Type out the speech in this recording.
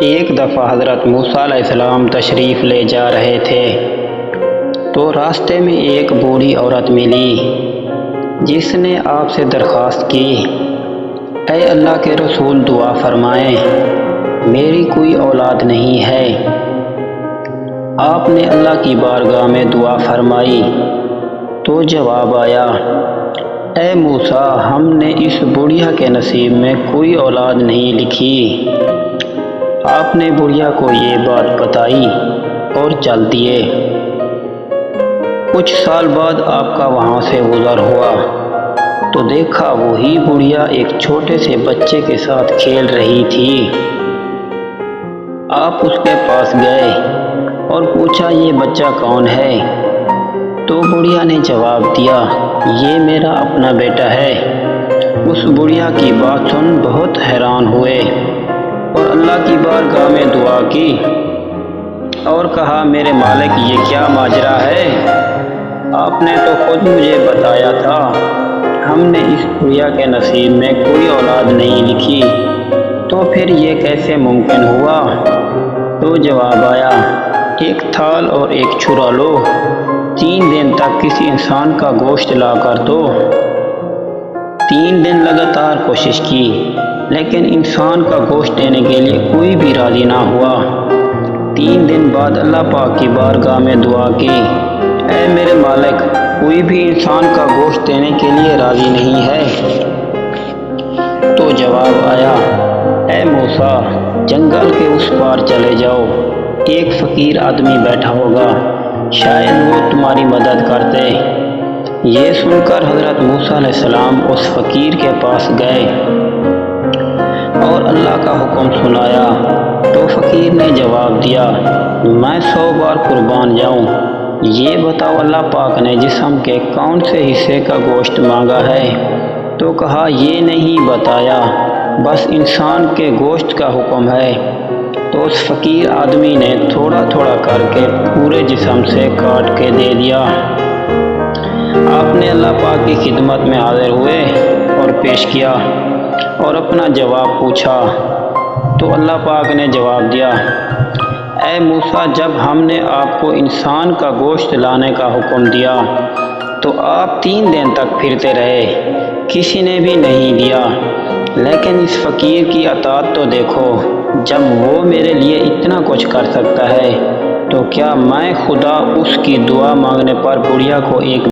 ایک دفعہ حضرت موسیٰ علیہ السلام تشریف لے جا رہے تھے تو راستے میں ایک بوڑھی عورت ملی جس نے آپ سے درخواست کی، اے اللہ کے رسول دعا فرمائیں، میری کوئی اولاد نہیں ہے۔ آپ نے اللہ کی بارگاہ میں دعا فرمائی تو جواب آیا، اے موسیٰ، ہم نے اس بڑھیا کے نصیب میں کوئی اولاد نہیں لکھی۔ آپ نے بڑھیا کو یہ بات بتائی اور چل دیے۔ کچھ سال بعد آپ کا وہاں سے گزر ہوا تو دیکھا وہی بڑھیا ایک چھوٹے سے بچے کے ساتھ کھیل رہی تھی۔ آپ اس کے پاس گئے اور پوچھا، یہ بچہ کون ہے؟ تو بڑھیا نے جواب دیا، یہ میرا اپنا بیٹا ہے۔ اس بڑھیا کی بات سن بہت حیران ہوئے اور اللہ کی بارگاہ میں دعا کی اور کہا، میرے مالک، یہ کیا ماجرا ہے؟ آپ نے تو خود مجھے بتایا تھا، ہم نے اس بڑھیا کے نصیب میں کوئی اولاد نہیں لکھی، تو پھر یہ کیسے ممکن ہوا؟ تو جواب آیا، ایک تھال اور ایک چھرا لو، 3 دن تک کسی انسان کا گوشت لا کر دو۔ 3 دن لگاتار کوشش کی لیکن انسان کا گوشت دینے کے لیے کوئی بھی راضی نہ ہوا۔ 3 دن بعد اللہ پاک کی بارگاہ میں دعا کی، اے میرے مالک، کوئی بھی انسان کا گوشت دینے کے لیے راضی نہیں ہے۔ تو جواب آیا، اے موسیٰ، جنگل کے اس پار چلے جاؤ، ایک فقیر آدمی بیٹھا ہوگا، شاید وہ تمہاری مدد کر دے۔ یہ سن کر حضرت موسیٰ علیہ السلام اس فقیر کے پاس گئے اور اللہ کا حکم سنایا تو فقیر نے جواب دیا، میں 100 بار قربان جاؤں، یہ بتاؤ اللہ پاک نے جسم کے کون سے حصے کا گوشت مانگا ہے؟ تو کہا، یہ نہیں بتایا، بس انسان کے گوشت کا حکم ہے۔ تو اس فقیر آدمی نے تھوڑا تھوڑا کر کے پورے جسم سے کاٹ کے دے دیا۔ آپ نے اللہ پاک کی خدمت میں حاضر ہوئے اور پیش کیا اور اپنا جواب پوچھا تو اللہ پاک نے جواب دیا، اے موسیٰ، جب ہم نے آپ کو انسان کا گوشت لانے کا حکم دیا تو آپ 3 دن تک پھرتے رہے، کسی نے بھی نہیں دیا، لیکن اس فقیر کی اطاعت تو دیکھو، جب وہ میرے لیے اتنا کچھ کر سکتا ہے تو کیا میں خدا اس کی دعا مانگنے پر بڑھیا کو ایک